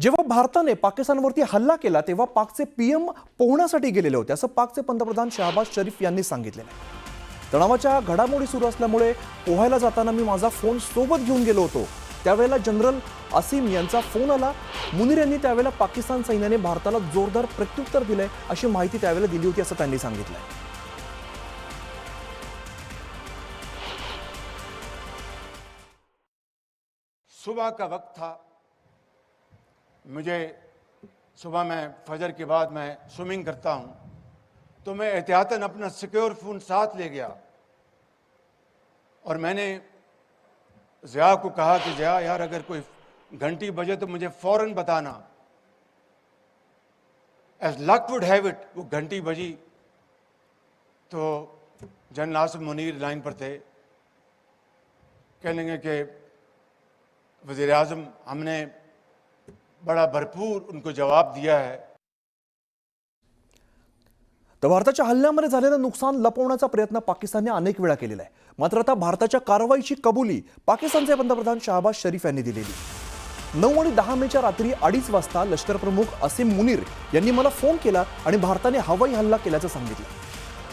जेव्हा भारताने पाकिस्तानवरती हल्ला केला तेव्हा पाकचे पीएम पोहण्यासाठी गेलेले होते असं पाकचे पंतप्रधान शहबाज शरीफ यांनी सांगितलेलं आहे। तणावाच्या घडामोडी सुरू असल्यामुळे पोहायला जाताना मी माझा फोन सोबत घेऊन गेलो होतो। त्यावेळेला जनरल असीम यांचा फोन आला। मुनीर यांनी त्यावेळेला पाकिस्तान सैन्याने भारताला जोरदार प्रत्युत्तर दिले अशी माहिती त्यावेळेला दिली होती असं त्यांनी सांगितलं। सुबह का वक्त था, मुझे सुबह में फजर के बाद मैं स्विमिंग करता हूं, तो मैं एहतियातन अपना सिक्योर फ़ोन साथ ले गया और मैंने ज़िया को कहा कि ज़िया यार अगर कोई घंटी बजे तो मुझे फ़ौरन बताना। As luck would have it वो घंटी बजी तो जनरल आसिम मुनीर लाइन पर थे। कहने लगे कि वज़ीर आज़म हमने बड़ा भरपूर उनको जवाब दिया है। तर भारताच्या हल्ल्यामध्ये झालेलं नुकसान लपवण्याचा प्रयत्न पाकिस्तानने अनेक वेळा केलेला आहे। मात्र आता भारताच्या कारवाईची कबुली पाकिस्तानचे पंतप्रधान शहबाज शरीफ यांनी दिलेली। 9 आणि 10 मेच्या रात्री 2:30 वाजता लष्कर प्रमुख असीम मुनीर यांनी मला फोन केला आणि भारताने हवाई हल्ला केल्याचं सांगितलं।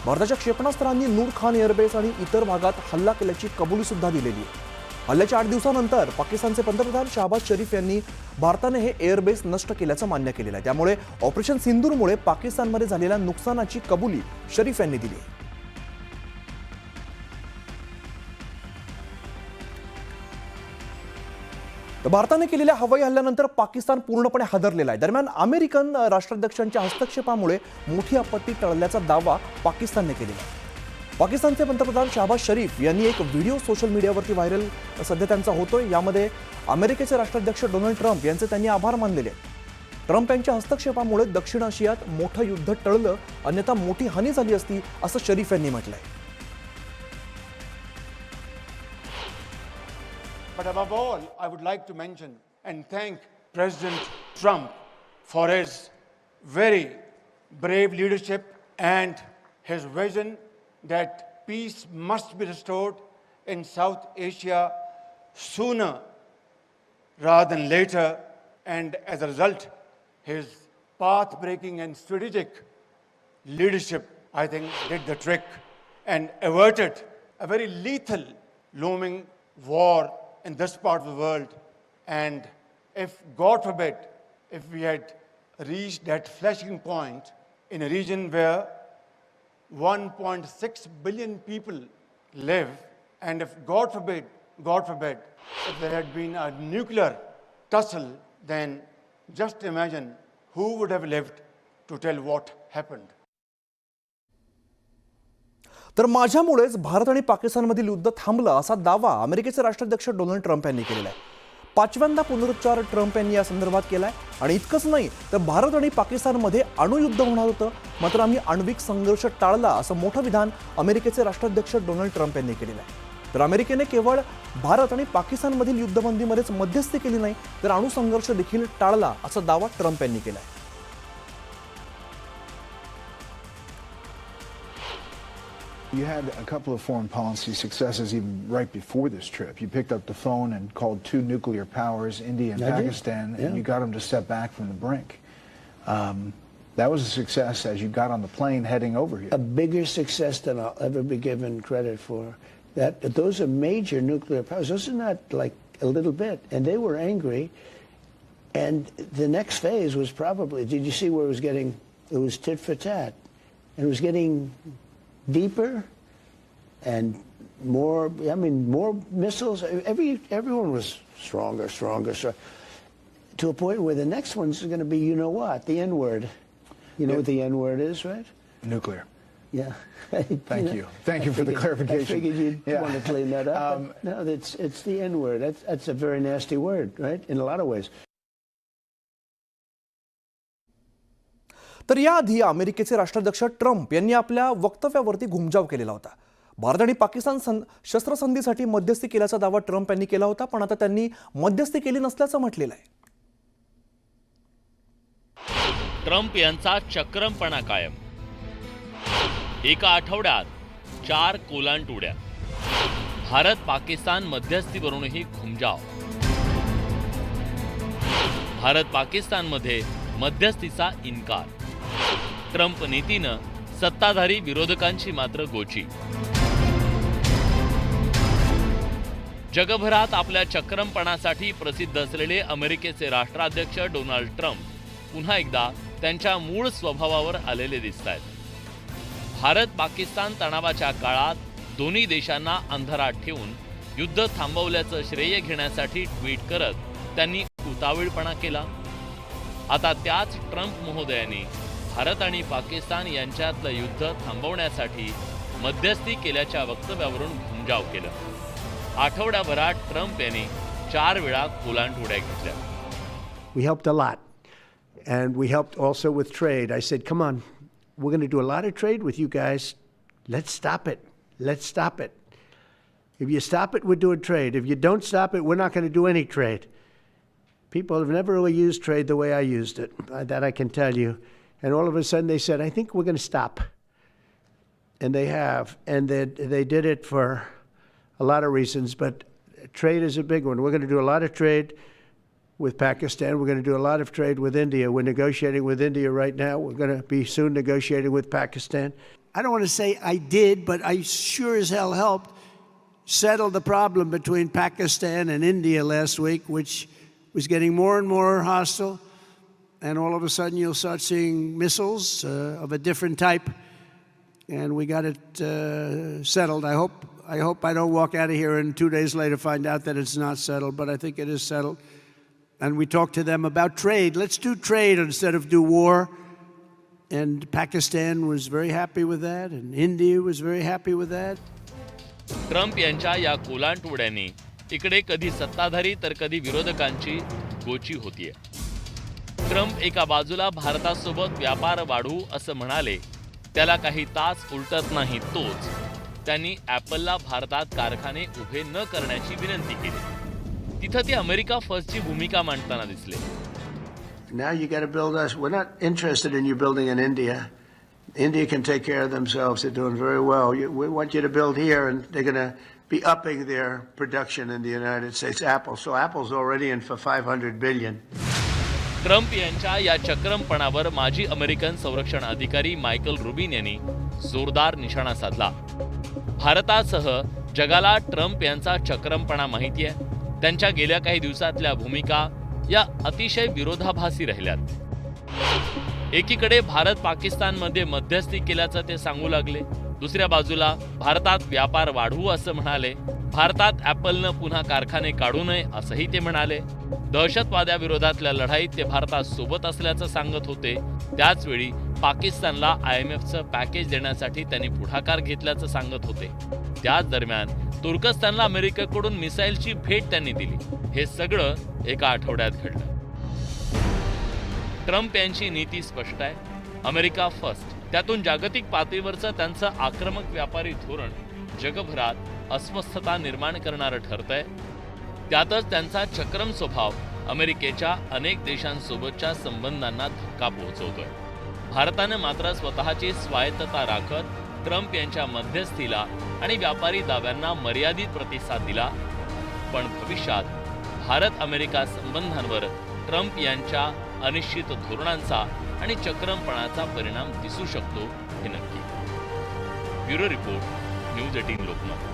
भारताच्या क्षेपणास्त्रांनी नूर खान एअरबेस आणि इतर भागात हल्ला केल्याची कबुली सुद्धा दिलेली आहे। हल्ल्याच्या 8 दिवसानंतर पाकिस्तानचे पंतप्रधान शहबाज शरीफ यांनी भारताने हे एअरबेस नष्ट केल्याचं मान्य केलेलं आहे। त्यामुळे ऑपरेशन सिंदूरमुळे पाकिस्तानमध्ये झालेल्या नुकसानाची कबुली शरीफ यांनी दिली आहे। तर भारताने केलेल्या हवाई हल्ल्यानंतर पाकिस्तान पूर्णपणे हादरलेला आहे। दरम्यान अमेरिकन राष्ट्राध्यक्षांच्या हस्तक्षेपामुळे मोठी आपत्ती टळल्याचा दावा पाकिस्तानने केलेला आहे। पाकिस्तानचे पंतप्रधान शहबाज शरीफ यांनी एक व्हिडिओ सोशल मीडियावरती व्हायरल सध्या त्यांचा होतोय। यामध्ये अमेरिकेचे राष्ट्राध्यक्ष डोनाल्ड ट्रम्प यांचे त्यांनी आभार मानलेले आहेत। ट्रम्प यांच्या हस्तक्षेपामुळे दक्षिण आशियात मोठं युद्ध टळलं, अन्यथा मोठी हानी झाली असती असं शरीफ यांनी म्हटलंय। But above all, I would like to mention and thank President Trump for his very brave leadership and his vision that peace must be restored in South Asia sooner rather than later. And as a result, his path-breaking and strategic leadership, I think, did the trick and averted a very lethal looming war in this part of the world. And if, God forbid, if we had reached that flashing point in a region where 1.6 billion people live, and if, God forbid, if there had been a nuclear tussle, then just imagine who would have lived to tell what happened. तर माझ्यामुळेच भारत आणि पाकिस्तानमधील युद्ध थांबलं असा दावा अमेरिकेचे राष्ट्राध्यक्ष Donald Trump यांनी केलेला आहे। 5व्यांदा पुनरुच्चार ट्रम्प यांनी या संदर्भात केलाय। आणि इतकंच नाही तर भारत आणि पाकिस्तानमध्ये अणुयुद्ध होणार होतं, मात्र आम्ही आण्विक संघर्ष टाळला असं मोठं विधान अमेरिकेचे राष्ट्राध्यक्ष डोनाल्ड ट्रम्प यांनी केलेलं आहे। तर अमेरिकेने केवळ भारत आणि पाकिस्तानमधील युद्धबंदीमध्येच मध्यस्थी केली नाही तर अणुसंघर्ष देखील टाळला असा दावा ट्रम्प यांनी केलाय। You had a couple of foreign policy successes even right before this trip. You picked up the phone and called 2 nuclear powers, India and Pakistan, and you got them to step back from the brink. That was a success as you got on the plane heading over here. A bigger success than I'll ever be given credit for. Those are major nuclear powers. Those are not like a little bit. And they were angry. And the next phase was probably, did you see where it was getting, it was tit for tat. And it was getting deeper and more, I mean, more missiles. Everyone was stronger, to a point where the next one's going to be, you know what, the N-word. You know what the N-word is, right? Nuclear. Yeah. Thank you. Thank you for the clarification. I figured you'd want to clean that up. No, it's the N-word. That's a very nasty word, right? In a lot of ways. तर याआधी अमेरिकेचे राष्ट्राध्यक्ष Trump यांनी आपल्या वक्तव्यावरती घुमजाव केलेला होता। भारत आणि पाकिस्तान शस्त्रसंधीसाठी मध्यस्थी केल्याचा दावा ट्रम्प यांनी केला होता, पण आता त्यांनी मध्यस्थी केली नसल्याचं म्हटलेलं आहे। ट्रम्प यांचा चक्रमपणा कायम। एका आठवड्यात 4 कोलांटुड्या। भारत पाकिस्तान मध्यस्थीवरूनही घुमजाव। भारत पाकिस्तानमध्ये मध्यस्थीचा इन्कार. ट्रम्प नीतीनं सत्ताधारी विरोधकांची मात्र गोची. जगभरात आपल्या चक्रमपणासाठी प्रसिद्ध असलेले अमेरिकेचे राष्ट्राध्यक्ष डोनाल्ड ट्रम्प पुन्हा एकदा त्यांच्या मूळ स्वभावावर आलेले दिसतायत. भारत पाकिस्तान तणावाच्या काळात दोन्ही देशांना अंधारात ठेवून युद्ध थांबवल्याचं श्रेय घेण्यासाठी ट्विट करत त्यांनी उतावीळपणा केला. आता त्याच ट्रम्प महोदयांनी भारत आणि पाकिस्तान यांच्यातलं युद्ध थांबवण्यासाठी मध्यस्थी केल्याच्या वक्तव्यावरून घुमजाव केलं. आठवड्याभरात ट्रम्प यांनी 4 वेळा कोलांटउड्या घेतल्या. We helped a lot. And we helped also with trade. I said, come on, we're going to do a lot of trade with you guys. Let's stop it. Let's stop it. If you stop it, we're doing trade. If you don't stop it, we're not going to do any trade. People have never really used trade the way I used it. That I can tell you. And all of a sudden they said, I think we're going to stop. And they have. And they did it for a lot of reasons, but trade is a big one. We're going to do a lot of trade with Pakistan. We're going to do a lot of trade with India. We're negotiating with India right now. We're going to be soon negotiating with Pakistan. I don't want to say I did, but I sure as hell helped settle the problem between Pakistan and India last week, which was getting more and more hostile. And all of a sudden you'll start seeing missiles of a different type. And we got it settled. I hope I don't walk out of here and 2 days later find out that it's not settled, but I think it is settled. And we talked to them about trade. Let's do trade instead of do war. And Pakistan was very happy with that, and India was very happy with that. Trump यांच्या या कोलांटउड्यांनी इकडे कधी सत्ताधारी तर कधी विरोधकांची गोची होतीये. Trump एका बाजूला भारतासोबत व्यापार वाढवू असं म्हणाले, त्याला काही तास उलटत नाही तोच त्यांनी ॲपलला भारतात कारखाने उभे न करण्याची विनंती केली. तिथं ते अमेरिका फर्स्टची भूमिका मांडताना दिसले. Now you got to build us. We're not interested in you building in India. India can take care of themselves. They're doing very well. We want you to build here, and they're going to be upping their production in the United States. So Apple's already in for $500 billion. Trump यांच्या या चक्रमपणावर माजी American संरक्षण अधिकारी Michael Rubin यांनी जोरदार निशाणा साधला. भारतासह जगाला ट्रम्प यांचा चक्रमपणा माहिती आहे. त्यांच्या गेल्या काही दिवसातल्या भूमिका या अतिशय विरोधाभासी राहिल्यात. एकीकडे भारत पाकिस्तानमध्ये मध्यस्थी केल्याचं ते सांगू लागले, दुसऱ्या बाजूला भारतात व्यापार वाढवू असं म्हणाले. भारतात ॲपलनं पुन्हा कारखाने काढू नये असंही ते म्हणाले. दहशतवाद्याविरोधातल्या लढाईत ते भारतासोबत असल्याचं सांगत होते. त्याचवेळी पाकिस्तानला IMFचं पॅकेज देण्यासाठी त्यांनी पुढाकार घेतल्याचं सांगत होते. त्याच दरम्यान तुर्कस्तानला अमेरिकेकडून मिसाईलची भेट त्यांनी दिली. हे सगळं एका आठवड्यात घडलं. ट्रम्प यांची नीती स्पष्ट आहे, अमेरिका फर्स्ट. त्यातून जागतिक पातळीवरचं त्यांचं आक्रमक व्यापारी धोरण जगभरात अस्वस्थता निर्माण करणारं ठरतंय. त्यातच त्यांचा चक्रम स्वभाव अमेरिकेच्या अनेक देशांसोबतच्या संबंधांना धक्का पोहोचवतोय. भारतानं मात्र स्वतःची स्वायत्तता राखत ट्रम्प यांच्या मध्यस्थीला आणि व्यापारी दाव्यांना मर्यादित प्रतिसाद दिला. पण भविष्यात भारत अमेरिका संबंधांवर ट्रम्प यांच्या अनिश्चित धोरणांचा आणि चक्रमपणाचा परिणाम दिसू शकतो हे नक्की. Bureau report, news 18 Lokmat.